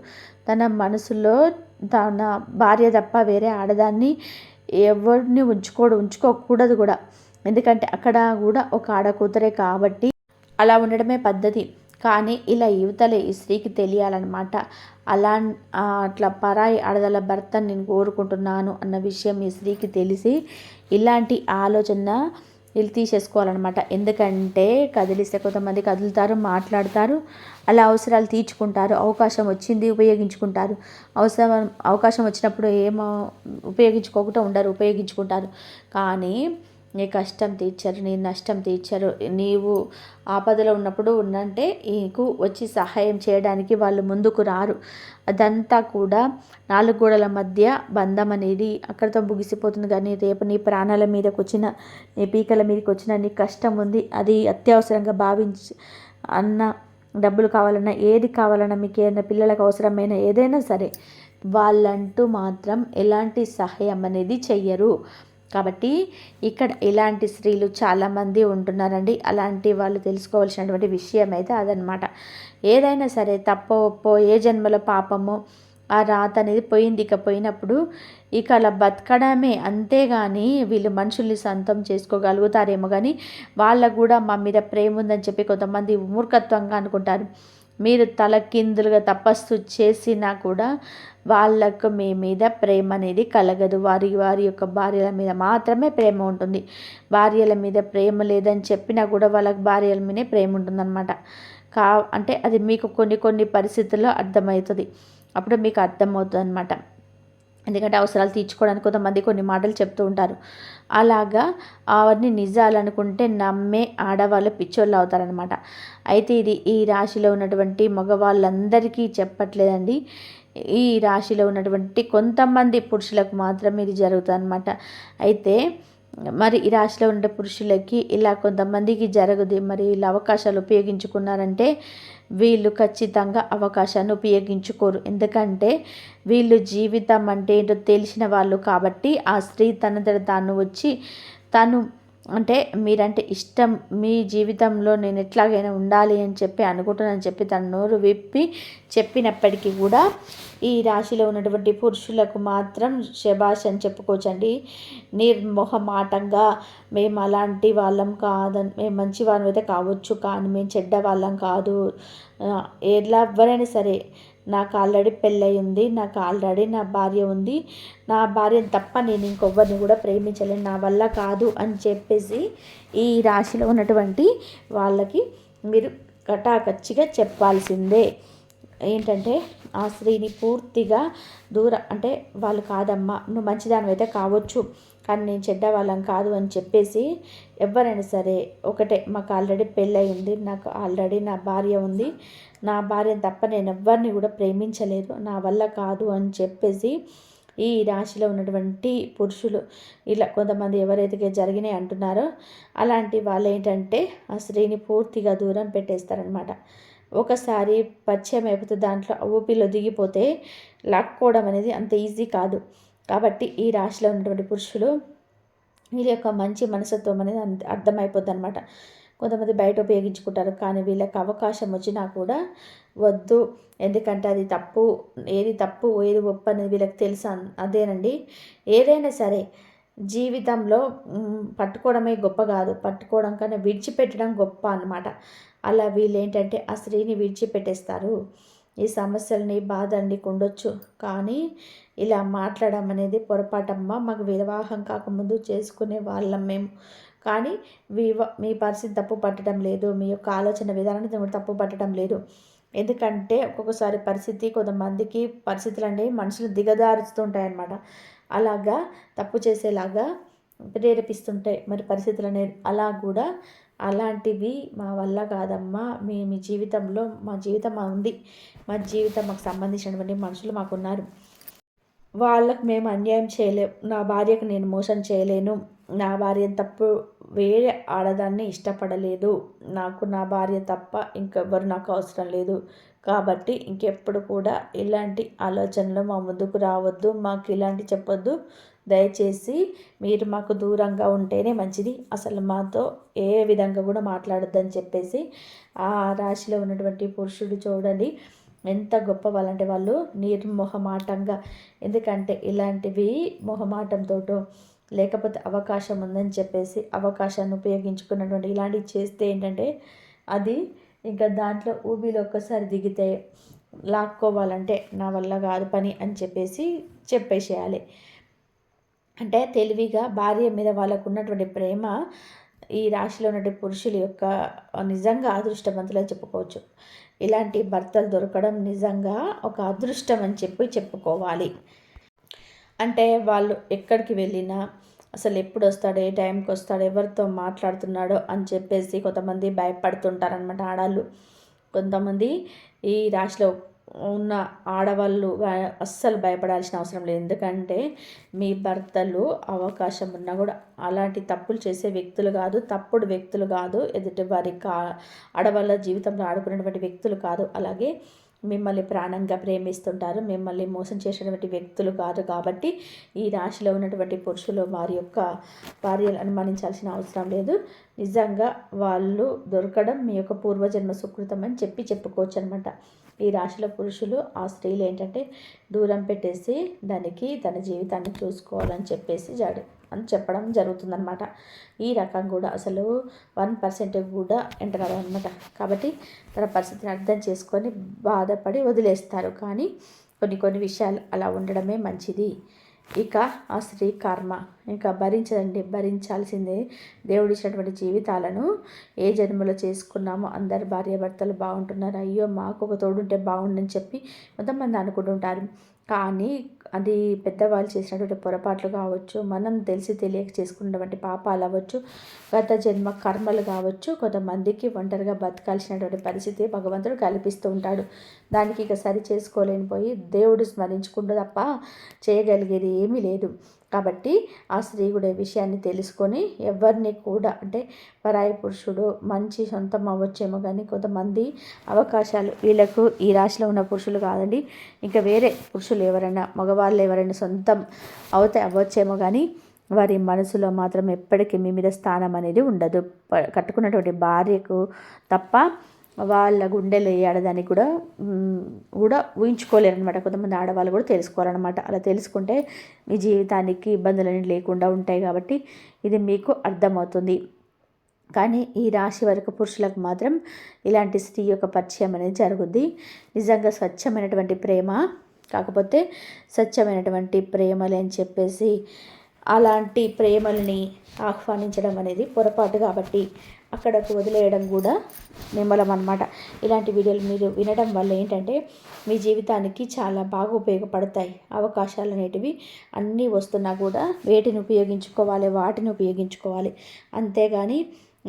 Speaker 1: తన మనసులో తన భార్య తప్ప వేరే ఆడదాన్ని ఎవరిని ఉంచుకోకూడదు కూడా. ఎందుకంటే అక్కడ కూడా ఒక ఆడకూతురే కాబట్టి అలా ఉండడమే పద్ధతి. కానీ ఇలా యువతలే ఈ స్త్రీకి తెలియాలన్నమాట. అట్లా పరాయి ఆడదల భర్తను నేను కోరుకుంటున్నాను అన్న విషయం ఈ స్త్రీకి తెలిసి ఇలాంటి ఆలోచన వీళ్ళు తీసేసుకోవాలన్నమాట. ఎందుకంటే కదిలిస్తే కొంతమంది కదులుతారు, మాట్లాడతారు, అలా అవసరాలు తీర్చుకుంటారు. అవకాశం వచ్చింది ఉపయోగించుకుంటారు, అవకాశం వచ్చినప్పుడు ఏమో ఉపయోగించుకోకుండా ఉండరు, ఉపయోగించుకుంటారు. కానీ నీ కష్టం తీర్చరు, నీ నష్టం తీర్చరు. నీవు ఆపదలో ఉన్నప్పుడు ఉన్నంటే నీకు వచ్చి సహాయం చేయడానికి వాళ్ళు ముందుకు రారు. అదంతా కూడా 4 గోడల మధ్య బంధం అనేది అక్కడితో ముగిసిపోతుంది. కానీ రేపు నీ ప్రాణాల మీదకి వచ్చిన, నీ పీకల మీదకి వచ్చిన, నీ కష్టం ఉంది, అది అత్యవసరంగా భావించి డబ్బులు కావాలన్నా, ఏది కావాలన్నా, మీకు ఏదైనా పిల్లలకు అవసరమైన ఏదైనా సరే వాళ్ళంటూ మాత్రం ఎలాంటి సహాయం అనేది చెయ్యరు. కాబట్టి ఇక్కడ ఇలాంటి స్త్రీలు చాలామంది ఉంటున్నారండి. అలాంటి వాళ్ళు తెలుసుకోవాల్సినటువంటి విషయం అయితే అదనమాట. ఏదైనా సరే తప్పో ఒప్పో, ఏ జన్మలో పాపమో ఆ రాత అనేది పోయింది. ఇక పోయినప్పుడు ఇక అలా బతకడమే, అంతేగాని వీళ్ళు మనుషుల్ని సొంతం చేసుకోగలుగుతారేమో కానీ వాళ్ళకు కూడా మా మీద ప్రేమ ఉందని చెప్పి కొంతమంది మూర్ఖత్వంగా అనుకుంటారు. మీరు తలకిందులుగా తపస్సు చేసినా కూడా వాళ్ళకు మీ మీద ప్రేమ అనేది కలగదు. వారి యొక్క భార్యల మీద మాత్రమే ప్రేమ ఉంటుంది. భార్యల మీద ప్రేమ లేదని చెప్పినా కూడా వాళ్ళకి భార్యల మీదే ప్రేమ ఉంటుందన్నమాట. అంటే అది మీకు కొన్ని పరిస్థితుల్లో అర్థమవుతుంది. అప్పుడు మీకు అర్థమవుతుంది అనమాట. ఎందుకంటే అవసరాలు తీర్చుకోవడానికి కొంతమంది కొన్ని మాటలు చెప్తూ ఉంటారు. అలాగా అవన్నీ నిజాలనుకుంటే నమ్మే ఆడవాళ్ళు పిచ్చోళ్ళు అవుతారనమాట. అయితే ఇది ఈ రాశిలో ఉన్నటువంటి మగవాళ్ళందరికీ చెప్పట్లేదండి. ఈ రాశిలో ఉన్నటువంటి కొంతమంది పురుషులకు మాత్రమే ఇది జరుగుతుంది అనమాట. అయితే మరి ఈ రాశిలో ఉండే పురుషులకి ఇలా కొంతమందికి జరగదు. మరి వీళ్ళు అవకాశాలు ఉపయోగించుకున్నారంటే వీళ్ళు ఖచ్చితంగా అవకాశాన్ని ఉపయోగించుకోరు. ఎందుకంటే వీళ్ళు జీవితం అంటే ఏంటో తెలిసిన వాళ్ళు కాబట్టి ఆ స్త్రీ తనంతట తాను వచ్చి అంటే మీరంటే ఇష్టం, మీ జీవితంలో నేను ఎట్లాగైనా ఉండాలి అని చెప్పి అనుకుంటున్నానని చెప్పి తన నోరు విప్పి చెప్పినప్పటికీ కూడా ఈ రాశిలో ఉన్నటువంటి పురుషులకు మాత్రం శబాష్ అని చెప్పుకోవచ్చండి. నిర్మోహమాటంగా మేము అలాంటి వాళ్ళం కాదని, మేము మంచి వాళ్ళం అయితే కావచ్చు కానీ మేము చెడ్డ వాళ్ళం కాదు, ఎవరైనా సరే నాకు ఆల్రెడీ పెళ్ళయి ఉంది, నాకు ఆల్రెడీ నా భార్య ఉంది, నా భార్యను తప్ప నేను ఇంకొవ్వరిని కూడా ప్రేమించలేను, నా వల్ల కాదు అని చెప్పేసి ఈ రాశిలో ఉన్నటువంటి వాళ్ళకి మీరు కటాకచ్చిగా చెప్పాల్సిందే. ఏంటంటే ఆ స్త్రీని పూర్తిగా అంటే వాళ్ళు కాదమ్మా, నువ్వు మంచిదానివైతే కావచ్చు కానీ నేను చెడ్డవాళ్ళం కాదు అని చెప్పేసి ఎవరైనా సరే ఒకటే, మాకు ఆల్రెడీ పెళ్ళై ఉంది, నాకు ఆల్రెడీ నా భార్య ఉంది, నా భార్యను తప్ప నేను ఎవరిని కూడా ప్రేమించలేదు, నా వల్ల కాదు అని చెప్పేసి ఈ రాశిలో ఉన్నటువంటి పురుషులు ఇలా కొంతమంది ఎవరైతే జరిగినాయి అంటున్నారో అలాంటి వాళ్ళు ఏంటంటే ఆ స్త్రీని పూర్తిగా దూరం పెట్టేస్తారనమాట. ఒకసారి పరిచయం అయిపోతే దాంట్లో ఊపిలో దిగిపోతే లాక్కోవడం అనేది అంత ఈజీ కాదు. కాబట్టి ఈ రాశిలో ఉన్నటువంటి పురుషులు వీళ్ళ యొక్క మంచి మనస్తత్వం అనేది అర్థమైపోద్ది అనమాట. కొంతమంది బయట ఉపయోగించుకుంటారు కానీ వీళ్ళకి అవకాశం వచ్చినా కూడా వద్దు, ఎందుకంటే అది తప్పు, ఏది తప్పు ఏది ఒప్పు అనేది వీళ్ళకి తెలుసు. అదేనండి, ఏదైనా సరే జీవితంలో పట్టుకోవడమే గొప్ప కాదు, పట్టుకోవడం కన్నా విడిచిపెట్టడం గొప్ప అన్నమాట. అలా వీళ్ళు ఏంటంటే ఆ స్త్రీని విడిచిపెట్టేస్తారు. ఈ సమస్యలని బాధ ఉండొచ్చు కానీ ఇలా మాట్లాడడం అనేది పొరపాటమ్మా, మాకు వివాహం కాకముందు చేసుకునే వాళ్ళం మేము, కానీ మీ పరిస్థితి తప్పు పట్టడం లేదు, మీ యొక్క ఆలోచన విధానాన్ని తప్పు పట్టడం లేదు. ఎందుకంటే ఒక్కొక్కసారి కొంతమందికి పరిస్థితులు అనేవి మనుషులు దిగదారుస్తుంటాయన్నమాట. అలాగా తప్పు చేసేలాగా ప్రేరేపిస్తుంటాయి మరి పరిస్థితులు అనేది. అలా కూడా అలాంటివి మా వల్ల కాదమ్మా, మీ జీవితంలో మా జీవితం ఉంది, మా జీవితం మాకు సంబంధించినటువంటి మనుషులు మాకున్నారు, వాళ్ళకు మేము అన్యాయం చేయలేము, నా భార్యకు నేను మోసం చేయలేను, నా భార్యను తప్పు వేరే ఆడదాన్ని ఇష్టపడలేదు, నాకు నా భార్య తప్ప ఇంకెవ్వరు నాకు అవసరం లేదు, కాబట్టి ఇంకెప్పుడు కూడా ఇలాంటి ఆలోచనలు మా ముందుకు రావద్దు, మాకు ఇలాంటి చెప్పొద్దు, దయచేసి మీరు మాకు దూరంగా ఉంటేనే మంచిది, అసలు మాతో ఏ విధంగా కూడా మాట్లాడొద్దని చెప్పేసి ఆ రాశిలో ఉన్నటువంటి పురుషుడు చూడండి ఎంత గొప్ప వాళ్ళంటే వాళ్ళు నిర్మొహమాటంగా, ఎందుకంటే ఇలాంటివి మొహమాటంతోటో లేకపోతే అవకాశం ఉందని చెప్పేసి అవకాశాన్ని ఉపయోగించుకున్నటువంటి ఇలాంటివి చేస్తే ఏంటంటే అది ఇంకా దాంట్లో ఊబిలో ఒక్కసారి దిగితే లాక్కోవాలంటే నా వల్ల కాదు పని అని చెప్పేసేయాలి. అంటే తెలివిగా భార్య మీద వాళ్ళకు ఉన్నటువంటి ప్రేమ ఈ రాశిలో ఉన్నటువంటి పురుషుల యొక్క నిజంగా అదృష్టవంతులని చెప్పుకోవచ్చు. ఇలాంటి భర్తలు దొరకడం నిజంగా ఒక అదృష్టం అని చెప్పుకోవాలి. అంటే వాళ్ళు ఎక్కడికి వెళ్ళినా అసలు ఎప్పుడు వస్తాడో, ఏ టైంకి వస్తాడో, ఎవరితో మాట్లాడుతున్నాడో అని చెప్పేసి కొంతమంది భయపడుతుంటారనమాట ఆడవాళ్ళు. కొంతమంది ఈ రాశిలో ఉన్న ఆడవాళ్ళు అస్సలు భయపడాల్సిన అవసరం లేదు. ఎందుకంటే మీ భర్తలు అవకాశం ఉన్నా కూడా అలాంటి తప్పులు చేసే వ్యక్తులు కాదు, తప్పుడు వ్యక్తులు కాదు, ఎదుటి వారి ఆడవాళ్ళ జీవితంలో ఆడుకునేటువంటి వ్యక్తులు కాదు. అలాగే మిమ్మల్ని ప్రాణంగా ప్రేమిస్తుంటారు, మిమ్మల్ని మోసం చేసేటువంటి వ్యక్తులు కాదు. కాబట్టి ఈ రాశిలో ఉన్నటువంటి పురుషులు వారి యొక్క భార్యలు అనుమానించాల్సిన అవసరం లేదు. నిజంగా వాళ్ళు దొరకడం మీ యొక్క పూర్వజన్మ సుకృతం అని చెప్పుకోవచ్చు అనమాట. ఈ రాశిలో పురుషులు ఆ స్త్రీలు ఏంటంటే దూరం పెట్టేసి దానికి తన జీవితాన్ని చూసుకోవాలని అని చెప్పడం జరుగుతుందన్నమాట. ఈ రకం కూడా అసలు 1% కూడా ఎంటర్ అవ్వదన్నమాట. కాబట్టి తన పరిస్థితిని అర్థం చేసుకొని బాధపడి వదిలేస్తారు. కానీ కొన్ని విషయాలు అలా ఉండడమే మంచిది. ఇక ఆ స్త్రీ కర్మ ఇంకా భరించాల్సిందే. దేవుడు ఇచ్చినటువంటి జీవితాలను ఏ జన్మలో చేసుకున్నామో అందరు భార్యాభర్తలు బాగుంటున్నారు, అయ్యో మాకు ఒక తోడుంటే బాగుండని చెప్పి కొంతమంది అనుకుంటుంటారు. కానీ అది పెద్దవాళ్ళు చేసినటువంటి పొరపాట్లు కావచ్చు, మనం తెలియక చేసుకున్నటువంటి పాపాలు అవ్వచ్చు, గత జన్మ కర్మలు కావచ్చు, కొంతమందికి ఒంటరిగా బతకాల్సినటువంటి పరిస్థితి భగవంతుడు కల్పిస్తూ ఉంటాడు. దానికి ఇక సరి చేసుకోలేనిపోయి దేవుడు స్మరించుకుంటూ తప్ప చేయగలిగేది ఏమీ లేదు. కాబట్టి ఆ స్త్రీ కూడా ఈ విషయాన్ని తెలుసుకొని ఎవరిని కూడా అంటే పరాయి పురుషుడు మంచి సొంతం అవ్వచ్చేమో కానీ కొంతమంది అవకాశాలు వీళ్ళకు ఈ రాశిలో ఉన్న పురుషులు కాదండి, ఇంకా వేరే పురుషులు ఎవరైనా మగవాళ్ళు ఎవరైనా సొంతం అవ్వచ్చేమో కానీ వారి మనసులో మాత్రం ఎప్పటికీ మీ మీద స్థానం అనేది ఉండదు. కట్టుకున్నటువంటి భార్యకు తప్ప వాళ్ళ గుండెలు ఆడదానికి కూడా ఊహించుకోలేరు అనమాట. కొంతమంది ఆడవాళ్ళు కూడా తెలుసుకోవాలన్నమాట. అలా తెలుసుకుంటే మీ జీవితానికి ఇబ్బందులన్నీ లేకుండా ఉంటాయి. కాబట్టి ఇది మీకు అర్థమవుతుంది. కానీ ఈ రాశి వరకు పురుషులకు మాత్రం ఇలాంటి స్త్రీ యొక్క పరిచయం అనేది జరుగుద్ది. నిజంగా స్వచ్ఛమైనటువంటి ప్రేమ, కాకపోతే స్వచ్ఛమైనటువంటి ప్రేమలు అని చెప్పేసి అలాంటి ప్రేమల్ని ఆహ్వానించడం అనేది పొరపాటు. కాబట్టి అక్కడకు వదిలేయడం కూడా నిమ్మలం అన్నమాట. ఇలాంటి వీడియోలు మీరు వినడం వల్ల ఏంటంటే మీ జీవితానికి చాలా బాగా ఉపయోగపడతాయి. అవకాశాలు అనేటివి అన్నీ వస్తున్నా కూడా వేటిని ఉపయోగించుకోవాలి, వాటిని ఉపయోగించుకోవాలి. అంతేగాని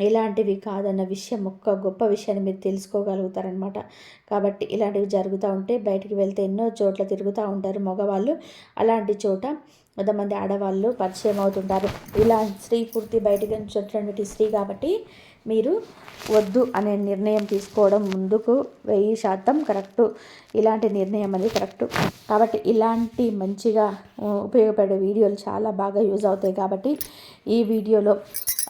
Speaker 1: ఇలాంటివి కాదన్న విషయం, ఒక్క గొప్ప విషయాన్ని మీరు తెలుసుకోగలుగుతారనమాట. కాబట్టి ఇలాంటివి జరుగుతూ ఉంటే బయటికి వెళ్తే ఎన్నో చోట్ల తిరుగుతూ ఉంటారు మగవాళ్ళు. అలాంటి చోట కొంతమంది ఆడవాళ్ళు పరిచయం అవుతుంటారు. ఇలా స్త్రీ పూర్తి బయటికి వచ్చినటువంటి స్త్రీ కాబట్టి మీరు వద్దు అనే నిర్ణయం తీసుకోవడం ముందుకు 1000% కరెక్టు. ఇలాంటి నిర్ణయం అనేది కరెక్టు. కాబట్టి ఇలాంటి మంచిగా ఉపయోగపడే వీడియోలు చాలా బాగా యూజ్ అవుతాయి. కాబట్టి ఈ వీడియోలో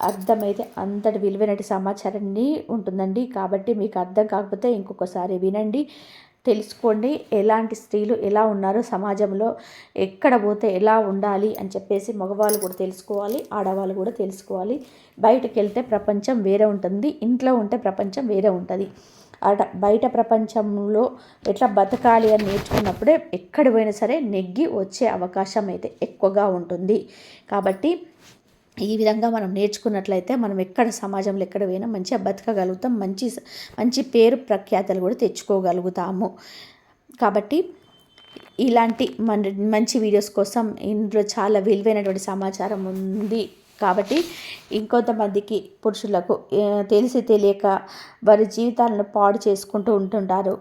Speaker 1: అర్థమైతే అంతటి విలువైన సమాచారాన్ని ఉంటుందండి. కాబట్టి మీకు అర్థం కాకపోతే ఇంకొకసారి వినండి, తెలుసుకోండి. ఎలాంటి స్త్రీలు ఎలా ఉన్నారో సమాజంలో, ఎక్కడ పోతే ఎలా ఉండాలి అని చెప్పేసి మగవాళ్ళు కూడా తెలుసుకోవాలి, ఆడవాళ్ళు కూడా తెలుసుకోవాలి. బయటకు వెళ్తే ప్రపంచం వేరే ఉంటుంది, ఇంట్లో ఉంటే ప్రపంచం వేరే ఉంటుంది. బయట ప్రపంచంలో ఎట్లా బతకాలి అని నేర్చుకున్నప్పుడే ఎక్కడ పోయినా సరే నెగ్గి వచ్చే అవకాశం అయితే ఎక్కువగా ఉంటుంది. కాబట్టి ఈ విధంగా మనం నేర్చుకున్నట్లయితే మనం ఎక్కడ సమాజంలో ఎక్కడ పోయినా మంచిగా బతకగలుగుతాం, మంచి పేరు ప్రఖ్యాతలు కూడా తెచ్చుకోగలుగుతాము. కాబట్టి ఇలాంటి మంచి వీడియోస్ కోసం ఇందులో చాలా విలువైనటువంటి సమాచారం ఉంది. కాబట్టి ఇంకొంతమందికి పురుషులకు తెలిసి తెలియక వారి జీవితాలను పాడు చేసుకుంటూ ఉంటుంటారు.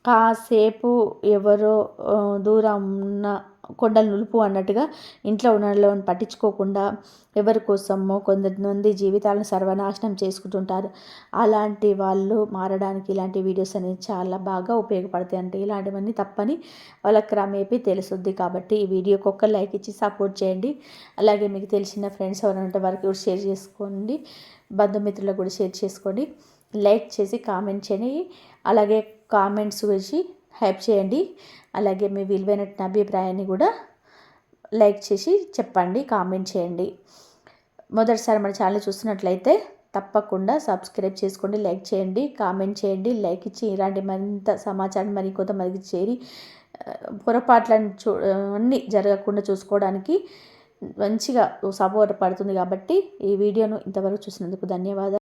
Speaker 1: కాసేపు ఎవరో దూరం ఉన్న కొండలు నులుపు అన్నట్టుగా ఇంట్లో ఉన్న వాళ్ళని పట్టించుకోకుండా ఎవరి కోసమో కొంతమంది జీవితాలను సర్వనాశనం చేసుకుంటుంటారు. అలాంటి వాళ్ళు మారడానికి ఇలాంటి వీడియోస్ అనేవి చాలా బాగా ఉపయోగపడతాయి. అంటే ఇలాంటివన్నీ తప్పని వాళ్ళకి క్రమేపీ తెలుస్తుంది. కాబట్టి ఈ వీడియోకి ఒక్క లైక్ ఇచ్చి సపోర్ట్ చేయండి. అలాగే మీకు తెలిసిన ఫ్రెండ్స్ ఎవరైనా ఉంటే వారికి కూడా షేర్ చేసుకోండి, బంధుమిత్రులకు కూడా షేర్ చేసుకోండి. లైక్ చేసి కామెంట్ చేయండి. అలాగే కామెంట్స్ వేసి హైప్ చేయండి. అలాగే మీ విలువైన అభిప్రాయాన్ని కూడా లైక్ చేసి చెప్పండి, కామెంట్ చేయండి. మొదటిసారి మన ఛానల్ చూస్తున్నట్లయితే తప్పకుండా సబ్స్క్రైబ్ చేసుకోండి, లైక్ చేయండి, కామెంట్ చేయండి. లైక్ ఇచ్చి ఇలాంటి మరింత సమాచారం మరి కొంతమందికి చేరి పొరపాట్లను అన్నీ జరగకుండా చూసుకోవడానికి మంచిగా సపోర్ట్ పడుతుంది. కాబట్టి ఈ వీడియోను ఇంతవరకు చూసినందుకు ధన్యవాదాలు.